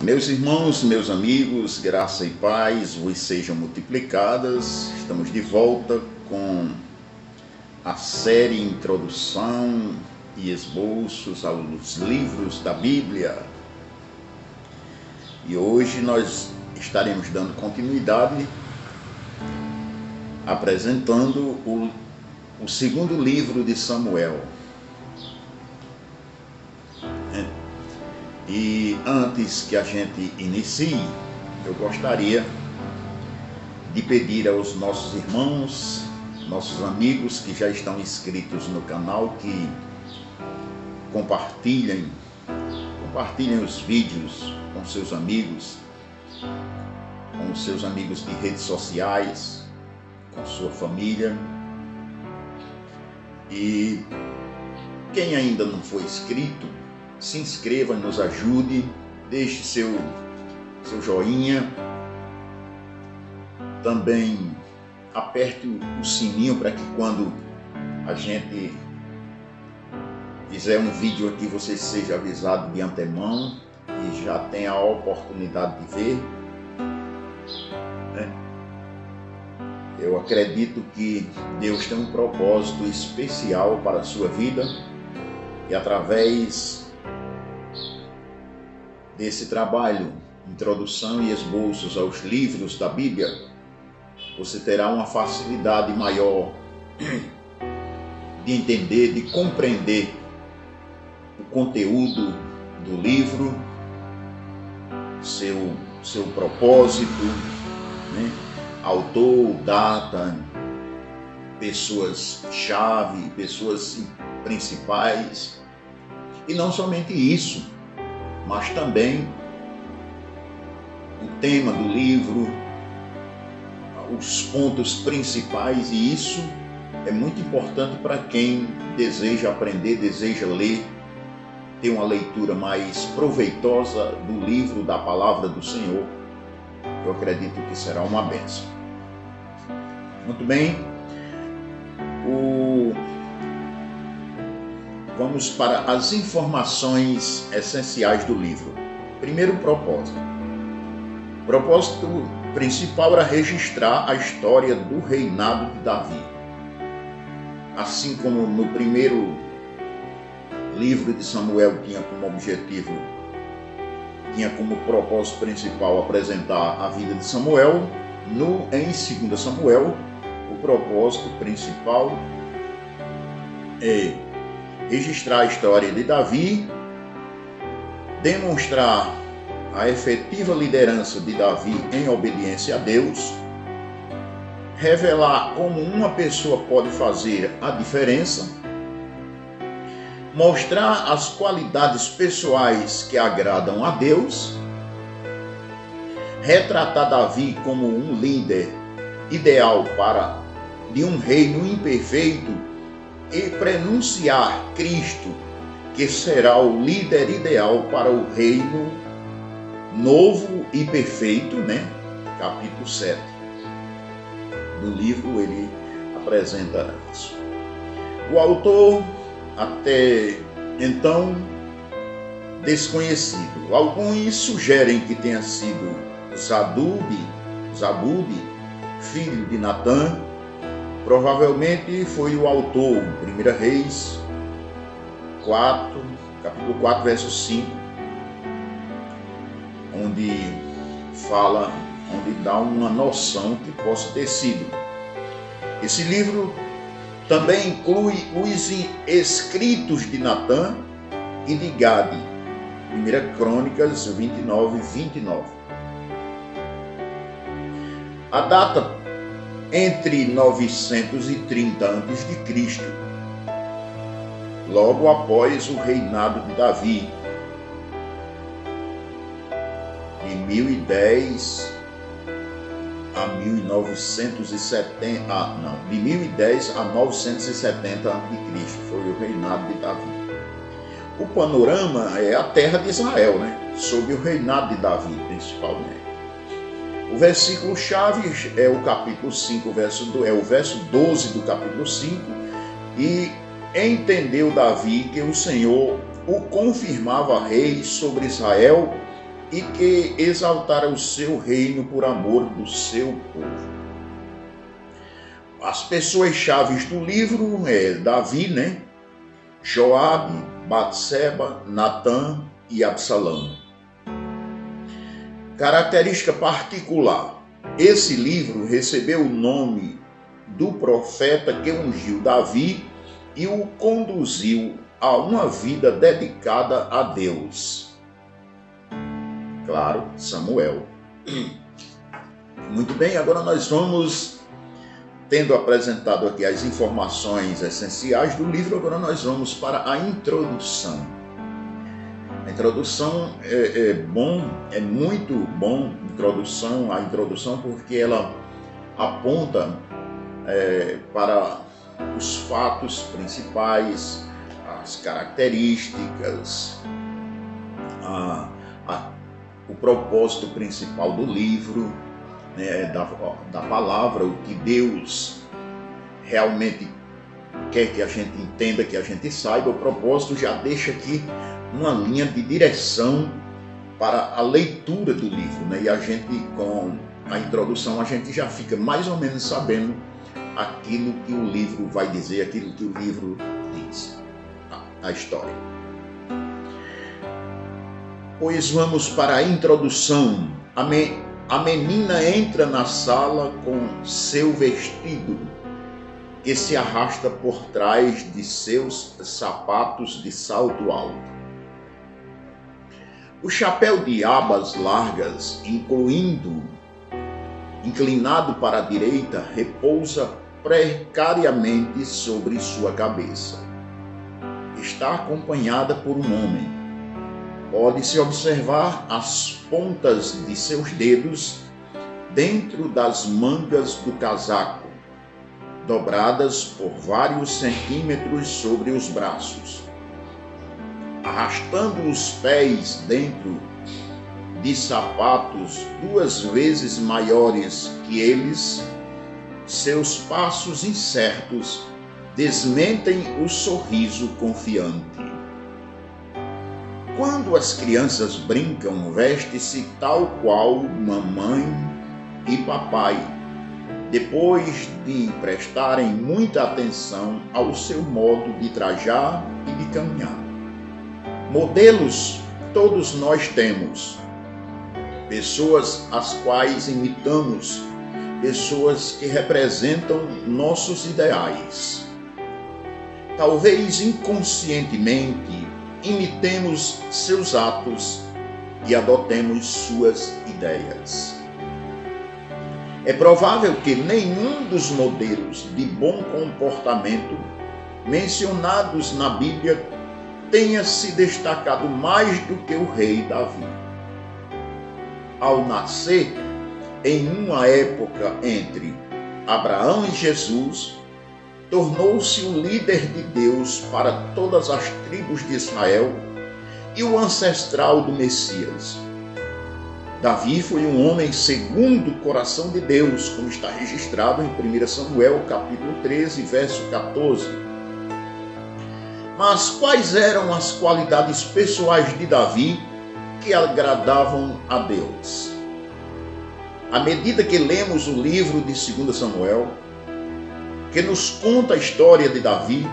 Meus irmãos, meus amigos, graça e paz vos sejam multiplicadas. Estamos de volta com a série Introdução e Esboços aos Livros da Bíblia. E hoje nós estaremos dando continuidade apresentando o segundo livro de Samuel. E antes que a gente inicie, eu gostaria de pedir aos nossos irmãos, nossos amigos que já estão inscritos no canal, que compartilhem os vídeos com seus amigos de redes sociais, com sua família. E quem ainda não foi inscrito, se inscreva, nos ajude, deixe seu joinha, também aperte o sininho para que quando a gente fizer um vídeo aqui você seja avisado de antemão e já tenha a oportunidade de ver. Eu acredito que Deus tem um propósito especial para a sua vida e através desse trabalho, Introdução e Esboços aos Livros da Bíblia, você terá uma facilidade maior de entender, de compreender o conteúdo do livro, seu propósito, né? Autor, data, pessoas-chave, pessoas principais. E não somente isso, mas também o tema do livro, os pontos principais, e isso é muito importante para quem deseja aprender, deseja ler, ter uma leitura mais proveitosa do livro, da palavra do Senhor. Eu acredito que será uma bênção. Muito bem, vamos para as informações essenciais do livro. Primeiro propósito. O propósito principal era registrar a história do reinado de Davi. Assim como no primeiro livro de Samuel tinha como propósito principal apresentar a vida de Samuel, em 2 Samuel, o propósito principal é registrar a história de Davi, demonstrar a efetiva liderança de Davi em obediência a Deus, revelar como uma pessoa pode fazer a diferença, mostrar as qualidades pessoais que agradam a Deus, retratar Davi como um líder ideal de um reino imperfeito e prenunciar Cristo, que será o líder ideal para o reino novo e perfeito, né? Capítulo 7 do livro, ele apresenta isso. O autor, até então desconhecido. Alguns sugerem que tenha sido Zabude, filho de Natã. Provavelmente foi o autor, 1 Reis 4, capítulo 4, verso 5, onde dá uma noção que possa ter sido. Esse livro também inclui os escritos de Natã e de Gade, 1 Crônicas 29. A data entre 930 a.C., logo após o reinado de Davi, de 1010 a 1970, de 1010 a 970 a.C. foi o reinado de Davi. O panorama é a terra de Israel, né? Sob o reinado de Davi, principalmente. O versículo-chave é o capítulo 5, o verso 12 do capítulo 5, e entendeu Davi que o Senhor o confirmava rei sobre Israel e que exaltara o seu reino por amor do seu povo. As pessoas chaves do livro é Davi, né? Joabe, Batseba, Natã e Absalão. Característica particular: esse livro recebeu o nome do profeta que ungiu Davi e o conduziu a uma vida dedicada a Deus. Claro, Samuel. Muito bem, agora nós vamos, tendo apresentado aqui as informações essenciais do livro, agora nós vamos para a introdução. A introdução é muito bom, a introdução, porque ela aponta para os fatos principais, as características, o propósito principal do livro, né, da palavra, o que Deus realmente quer que a gente entenda, que a gente saiba. O propósito já deixa aqui uma linha de direção para a leitura do livro, né? E a gente, com a introdução, a gente já fica mais ou menos sabendo aquilo que o livro vai dizer, aquilo que o livro diz, a história. Pois vamos para a introdução. A menina entra na sala com seu vestido, que se arrasta por trás de seus sapatos de salto alto. O chapéu de abas largas, inclinado para a direita, repousa precariamente sobre sua cabeça. Está acompanhada por um homem. Pode-se observar as pontas de seus dedos dentro das mangas do casaco, dobradas por vários centímetros sobre os braços. Arrastando os pés dentro de sapatos 2 vezes maiores que eles, seus passos incertos desmentem o sorriso confiante. Quando as crianças brincam, veste-se tal qual mamãe e papai, depois de prestarem muita atenção ao seu modo de trajar e de caminhar. Modelos todos nós temos, pessoas as quais imitamos, pessoas que representam nossos ideais. Talvez inconscientemente imitemos seus atos e adotemos suas ideias. É provável que nenhum dos modelos de bom comportamento mencionados na Bíblia tenha se destacado mais do que o rei Davi. Ao nascer em uma época entre Abraão e Jesus, tornou-se o líder de Deus para todas as tribos de Israel e o ancestral do Messias. Davi foi um homem segundo o coração de Deus, como está registrado em 1 Samuel, capítulo 13, verso 14. Mas quais eram as qualidades pessoais de Davi que agradavam a Deus? À medida que lemos o livro de 2 Samuel, que nos conta a história de Davi,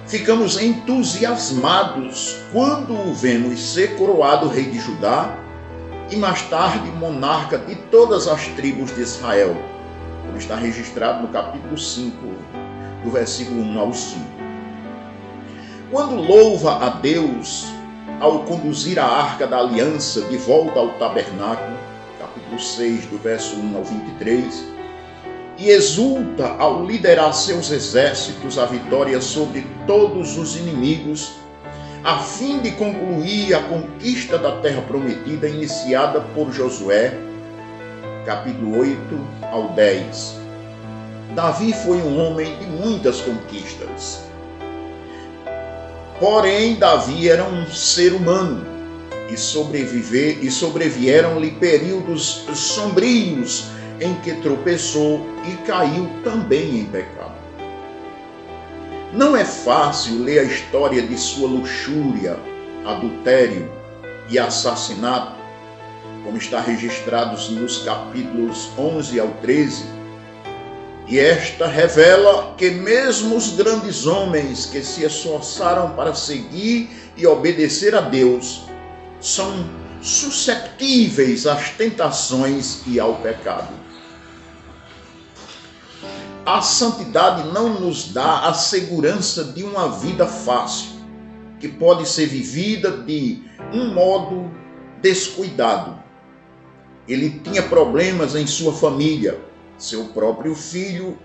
ficamos entusiasmados quando o vemos ser coroado rei de Judá e mais tarde monarca de todas as tribos de Israel, como está registrado no capítulo 5, do versículo 1 ao 5. Quando louva a Deus ao conduzir a Arca da Aliança de volta ao tabernáculo, capítulo 6, do verso 1 ao 23, e exulta ao liderar seus exércitos à vitória sobre todos os inimigos, a fim de concluir a conquista da terra prometida iniciada por Josué, capítulo 8 ao 10. Davi foi um homem de muitas conquistas. Porém, Davi era um ser humano e sobrevieram-lhe períodos sombrios em que tropeçou e caiu também em pecado. Não é fácil ler a história de sua luxúria, adultério e assassinato como está registrado nos capítulos 11 ao 13, e esta revela que mesmo os grandes homens que se esforçaram para seguir e obedecer a Deus são susceptíveis às tentações e ao pecado. A santidade não nos dá a segurança de uma vida fácil, que pode ser vivida de um modo descuidado. Ele tinha problemas em sua família. Seu próprio filho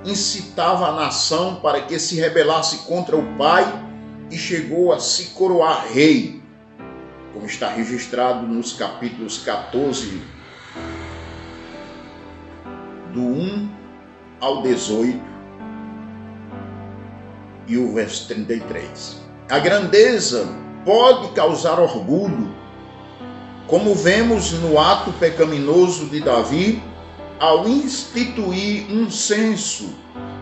incitava a nação para que se rebelasse contra o pai e chegou a se coroar rei, como está registrado nos capítulos 14, do 1 ao 18 e o verso 33. A grandeza pode causar orgulho, como vemos no ato pecaminoso de Davi, ao instituir um censo,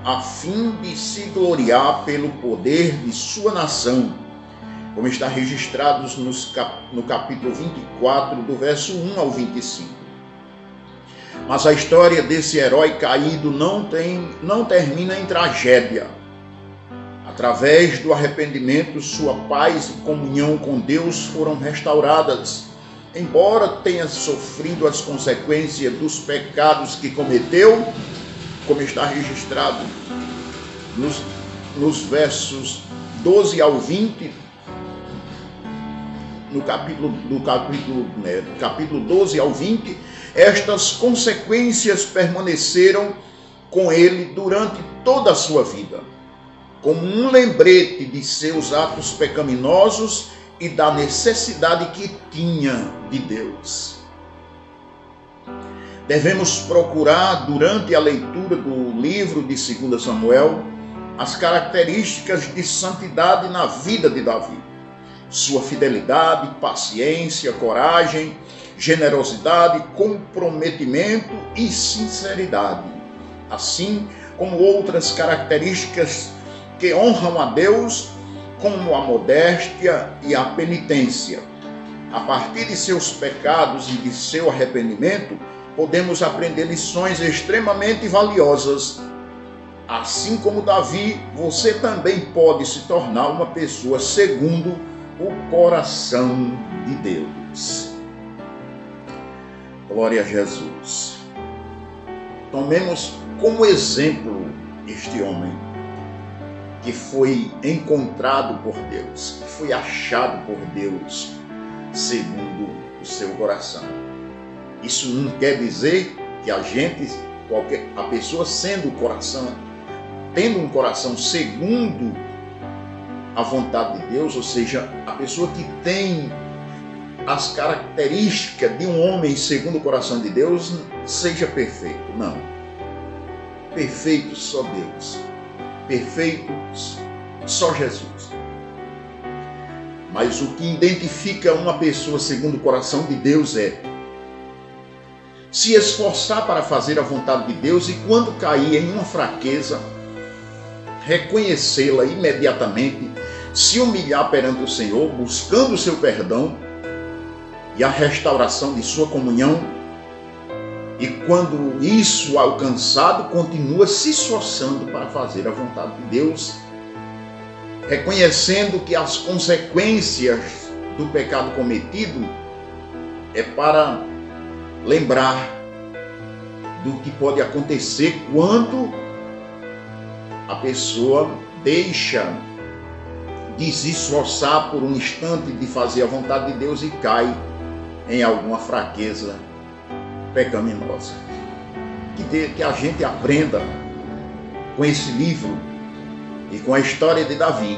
a fim de se gloriar pelo poder de sua nação, como está registrado no capítulo 24, do verso 1 ao 25. Mas a história desse herói caído não termina em tragédia. Através do arrependimento, sua paz e comunhão com Deus foram restauradas, embora tenha sofrido as consequências dos pecados que cometeu, como está registrado nos versos 12 ao 20, no capítulo 12 ao 20, estas consequências permaneceram com ele durante toda a sua vida, como um lembrete de seus atos pecaminosos e da necessidade que tinha de Deus. Devemos procurar, durante a leitura do livro de 2 Samuel, as características de santidade na vida de Davi. Sua fidelidade, paciência, coragem, generosidade, comprometimento e sinceridade, assim como outras características que honram a Deus, como a modéstia e a penitência. A partir de seus pecados e de seu arrependimento, podemos aprender lições extremamente valiosas. Assim como Davi, você também pode se tornar uma pessoa segundo o coração de Deus. Glória a Jesus. Tomemos como exemplo este homem que foi encontrado por Deus, que foi achado por Deus segundo o seu coração. Isso não quer dizer que a pessoa tendo um coração segundo a vontade de Deus, ou seja, a pessoa que tem as características de um homem segundo o coração de Deus, seja perfeito. Não. Perfeito só Deus. Perfeito só Jesus. Mas o que identifica uma pessoa segundo o coração de Deus é se esforçar para fazer a vontade de Deus e, quando cair em uma fraqueza, reconhecê-la imediatamente, se humilhar perante o Senhor, buscando o seu perdão e a restauração de sua comunhão, e quando isso alcançado, continua se esforçando para fazer a vontade de Deus, reconhecendo que as consequências do pecado cometido é para lembrar do que pode acontecer quando a pessoa deixa de se esforçar por um instante de fazer a vontade de Deus e cai em alguma fraqueza pecaminosa. Que a gente aprenda com esse livro e com a história de Davi,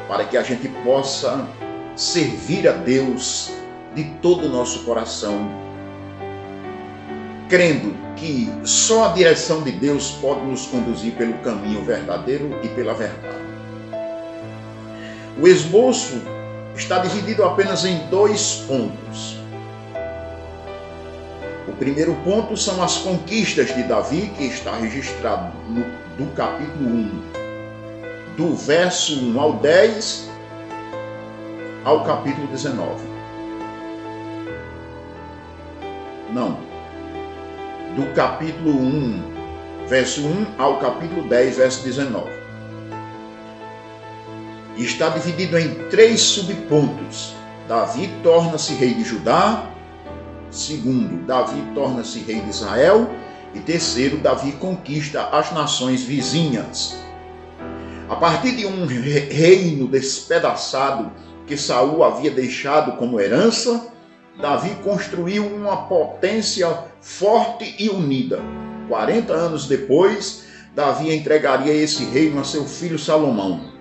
para que a gente possa servir a Deus de todo o nosso coração, crendo que só a direção de Deus pode nos conduzir pelo caminho verdadeiro e pela verdade. O esboço está dividido apenas em 2 pontos. O primeiro ponto são as conquistas de Davi, que está registrado do capítulo 1, do verso 1 ao 10 ao capítulo 19. Não. Do capítulo 1, verso 1 ao capítulo 10, verso 19. Está dividido em 3 subpontos. Davi torna-se rei de Judá. Segundo, Davi torna-se rei de Israel. E terceiro, Davi conquista as nações vizinhas. A partir de um reino despedaçado que Saul havia deixado como herança, Davi construiu uma potência forte e unida. 40 anos depois, Davi entregaria esse reino a seu filho Salomão.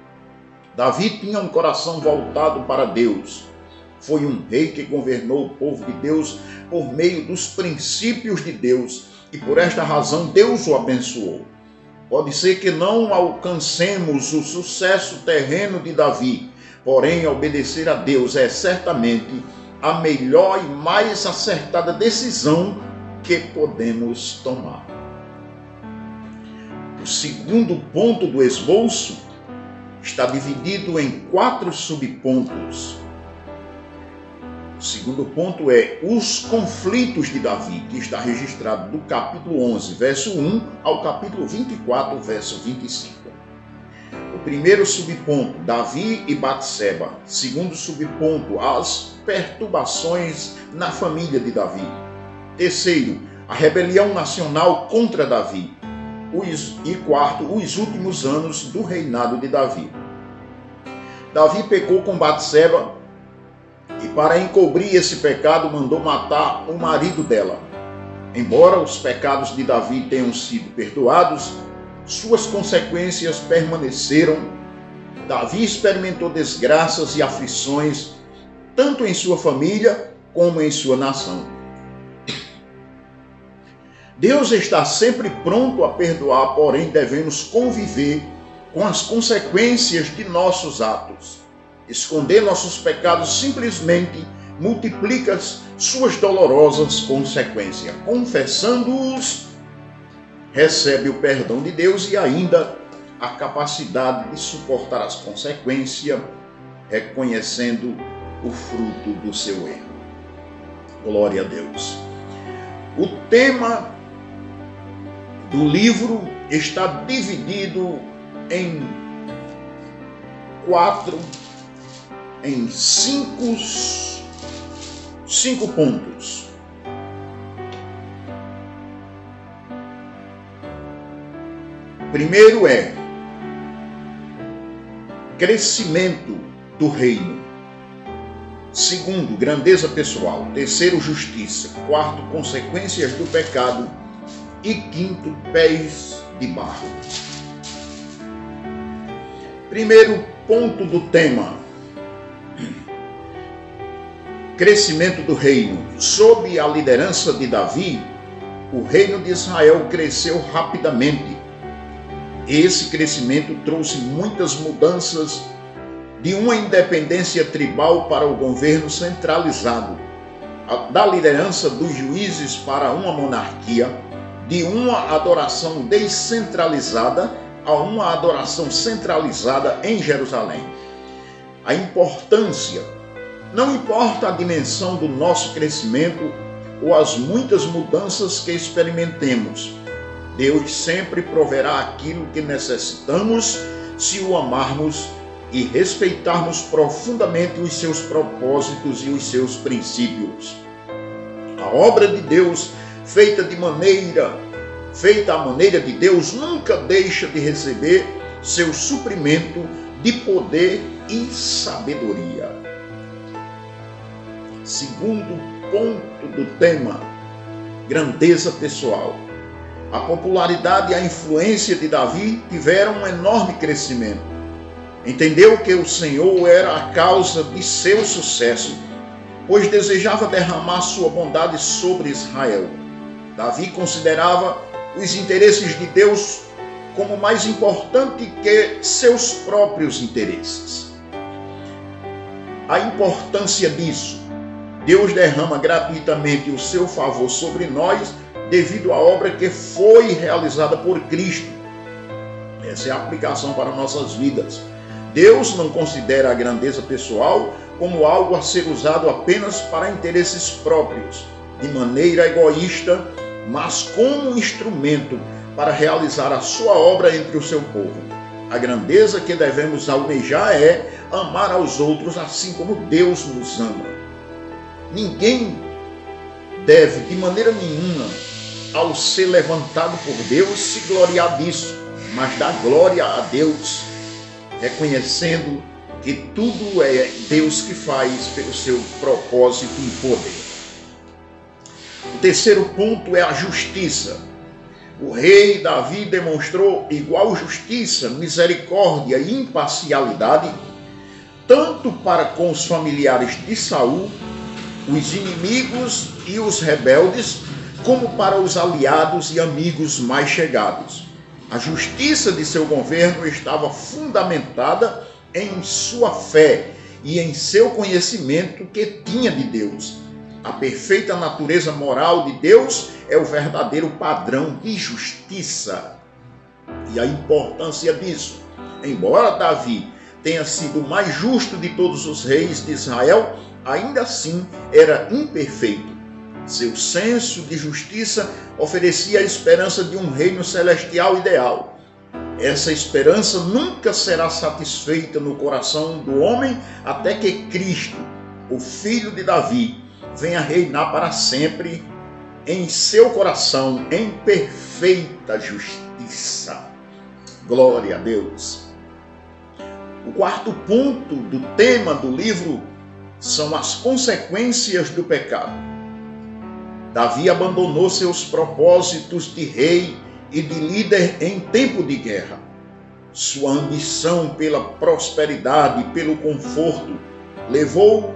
Davi tinha um coração voltado para Deus. Foi um rei que governou o povo de Deus por meio dos princípios de Deus. E por esta razão Deus o abençoou. Pode ser que não alcancemos o sucesso terreno de Davi, porém obedecer a Deus é certamente a melhor e mais acertada decisão que podemos tomar. O segundo ponto do esboço está dividido em 4 subpontos. O segundo ponto é os conflitos de Davi, que está registrado do capítulo 11, verso 1 ao capítulo 24, verso 25. O primeiro subponto, Davi e Batseba. Segundo subponto, as perturbações na família de Davi. Terceiro, a rebelião nacional contra Davi. E quarto, os últimos anos do reinado de Davi. Davi pecou com Batseba e para encobrir esse pecado mandou matar o marido dela. Embora os pecados de Davi tenham sido perdoados, suas consequências permaneceram. Davi experimentou desgraças e aflições, tanto em sua família como em sua nação. Deus está sempre pronto a perdoar, porém devemos conviver com as consequências de nossos atos. Esconder nossos pecados simplesmente multiplica suas dolorosas consequências. Confessando-os, recebe o perdão de Deus e ainda a capacidade de suportar as consequências, reconhecendo o fruto do seu erro. Glória a Deus. O tema do livro está dividido em 5 pontos. Primeiro é crescimento do reino. Segundo, grandeza pessoal. Terceiro, justiça. Quarto, consequências do pecado. E quinto, pés de barro. Primeiro ponto do tema: crescimento do reino. Sob a liderança de Davi, o reino de Israel cresceu rapidamente. Esse crescimento trouxe muitas mudanças, de uma independência tribal para o governo centralizado, da liderança dos juízes para uma monarquia, de uma adoração descentralizada a uma adoração centralizada em Jerusalém. A importância, não importa a dimensão do nosso crescimento ou as muitas mudanças que experimentemos, Deus sempre proverá aquilo que necessitamos se o amarmos e respeitarmos profundamente os seus propósitos e os seus princípios. A obra de Deus, feita à maneira de Deus, nunca deixa de receber seu suprimento de poder e sabedoria. Segundo ponto do tema, grandeza pessoal. A popularidade e a influência de Davi tiveram um enorme crescimento. Entendeu que o Senhor era a causa de seu sucesso, pois desejava derramar sua bondade sobre Israel. Davi considerava os interesses de Deus como mais importante que seus próprios interesses. A importância disso: Deus derrama gratuitamente o seu favor sobre nós devido à obra que foi realizada por Cristo. Essa é a aplicação para nossas vidas. Deus não considera a grandeza pessoal como algo a ser usado apenas para interesses próprios. de maneira egoísta, mas como um instrumento para realizar a sua obra entre o seu povo. A grandeza que devemos almejar é amar aos outros assim como Deus nos ama. Ninguém deve, de maneira nenhuma, ao ser levantado por Deus, se gloriar disso, mas dar glória a Deus, reconhecendo que tudo é Deus que faz pelo seu propósito e poder. O terceiro ponto é a justiça. O rei Davi demonstrou igual justiça, misericórdia e imparcialidade, tanto para com os familiares de Saul, os inimigos e os rebeldes, como para os aliados e amigos mais chegados. A justiça de seu governo estava fundamentada em sua fé e em seu conhecimento que tinha de Deus. A perfeita natureza moral de Deus é o verdadeiro padrão de justiça. E a importância disso, embora Davi tenha sido o mais justo de todos os reis de Israel, ainda assim era imperfeito. Seu senso de justiça oferecia a esperança de um reino celestial ideal. Essa esperança nunca será satisfeita no coração do homem até que Cristo, o Filho de Davi, venha reinar para sempre em seu coração em perfeita justiça. Glória a Deus. O quarto ponto do tema do livro são as consequências do pecado. Davi abandonou seus propósitos de rei e de líder em tempo de guerra. Sua ambição pela prosperidade e pelo conforto levou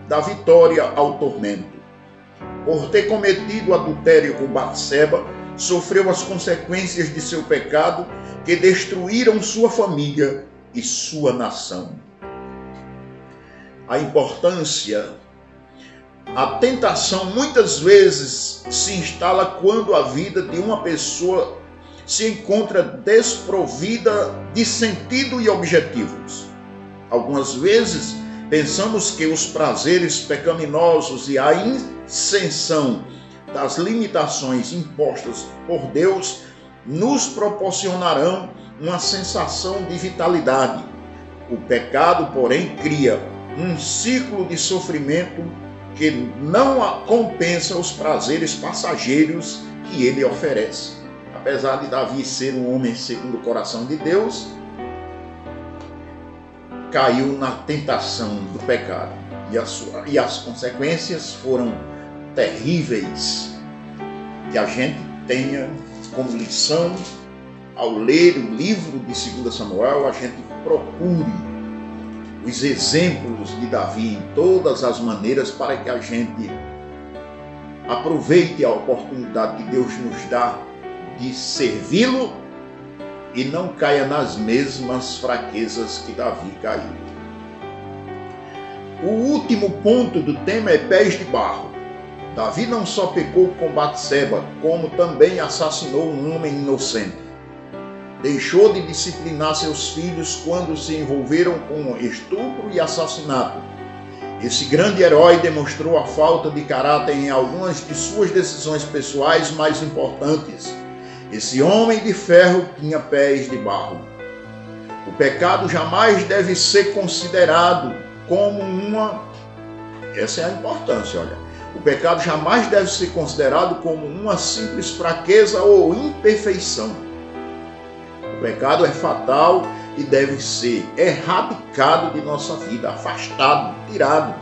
da vitória ao tormento. Por ter cometido adultério com Batseba, sofreu as consequências de seu pecado que destruíram sua família e sua nação. A importância. A tentação muitas vezes se instala quando a vida de uma pessoa se encontra desprovida de sentido e objetivos. Algumas vezes pensamos que os prazeres pecaminosos e a isenção das limitações impostas por Deus nos proporcionarão uma sensação de vitalidade. O pecado, porém, cria um ciclo de sofrimento que não compensa os prazeres passageiros que ele oferece. Apesar de Davi ser um homem segundo o coração de Deus, caiu na tentação do pecado. E as consequências foram terríveis. Que a gente tenha como lição, ao ler o livro de 2 Samuel, a gente procure os exemplos de Davi em todas as maneiras para que a gente aproveite a oportunidade que Deus nos dá de servi-lo e não caia nas mesmas fraquezas que Davi caiu. O último ponto do tema é pés de barro. Davi não só pecou com Batseba, como também assassinou um homem inocente. Deixou de disciplinar seus filhos quando se envolveram com estupro e assassinato. Esse grande herói demonstrou a falta de caráter em algumas de suas decisões pessoais mais importantes. Esse homem de ferro tinha pés de barro. O pecado jamais deve ser considerado como uma... Essa é a importância, olha. O pecado jamais deve ser considerado como uma simples fraqueza ou imperfeição. O pecado é fatal e deve ser erradicado de nossa vida, afastado, tirado.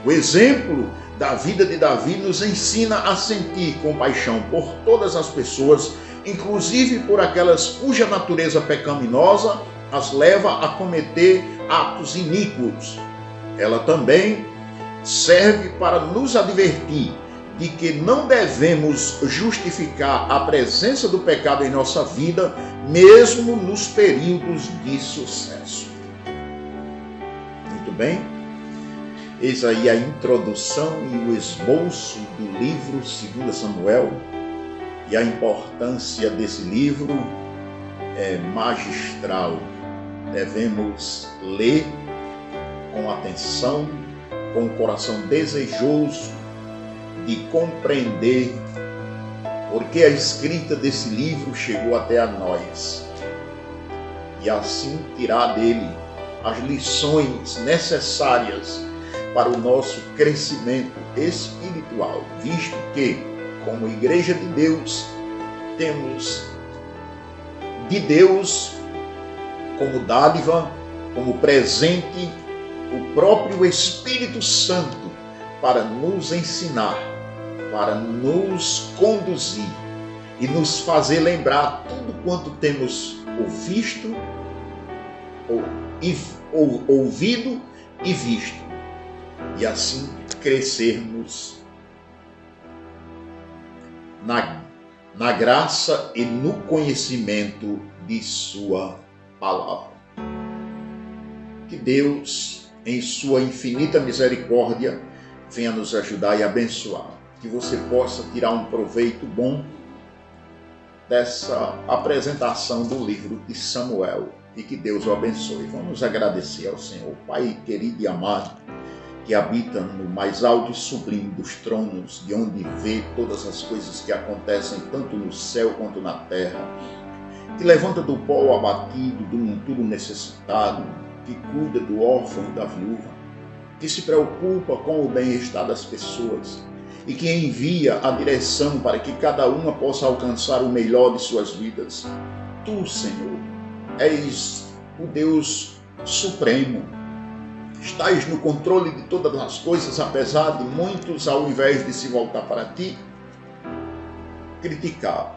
O exemplo da vida de Davi nos ensina a sentir compaixão por todas as pessoas, inclusive por aquelas cuja natureza pecaminosa as leva a cometer atos iníquos. Ela também serve para nos advertir de que não devemos justificar a presença do pecado em nossa vida, mesmo nos períodos de sucesso. Muito bem? Eis aí a introdução e o esboço do livro 2 Samuel, e a importância desse livro é magistral. Devemos ler com atenção, com o coração desejoso de compreender porque a escrita desse livro chegou até a nós e assim tirar dele as lições necessárias para o nosso crescimento espiritual, visto que, como Igreja de Deus, temos de Deus como dádiva, como presente, o próprio Espírito Santo para nos ensinar, para nos conduzir e nos fazer lembrar tudo quanto temos ouvido e visto, e assim crescermos na graça e no conhecimento de sua palavra. Que Deus, em sua infinita misericórdia, venha nos ajudar e abençoar. Que você possa tirar um proveito bom dessa apresentação do livro de Samuel e que Deus o abençoe. Vamos agradecer ao Senhor, Pai querido e amado, que habita no mais alto e sublime dos tronos, de onde vê todas as coisas que acontecem tanto no céu quanto na terra, que levanta do pó o abatido, do monturo necessitado, que cuida do órfão e da viúva, que se preocupa com o bem-estar das pessoas e que envia a direção para que cada uma possa alcançar o melhor de suas vidas. Tu, Senhor, és o Deus supremo. Estás no controle de todas as coisas, apesar de muitos, ao invés de se voltar para ti, criticar.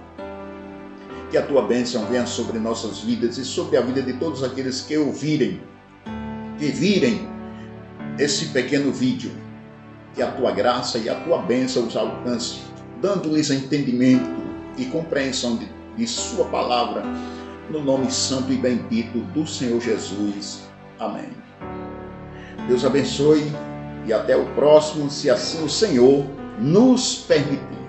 Que a tua bênção venha sobre nossas vidas e sobre a vida de todos aqueles que ouvirem, que virem esse pequeno vídeo. Que a tua graça e a tua bênção os alcance, dando-lhes entendimento e compreensão de sua palavra, no nome santo e bendito do Senhor Jesus. Amém. Deus abençoe e até o próximo, se assim o Senhor nos permitir.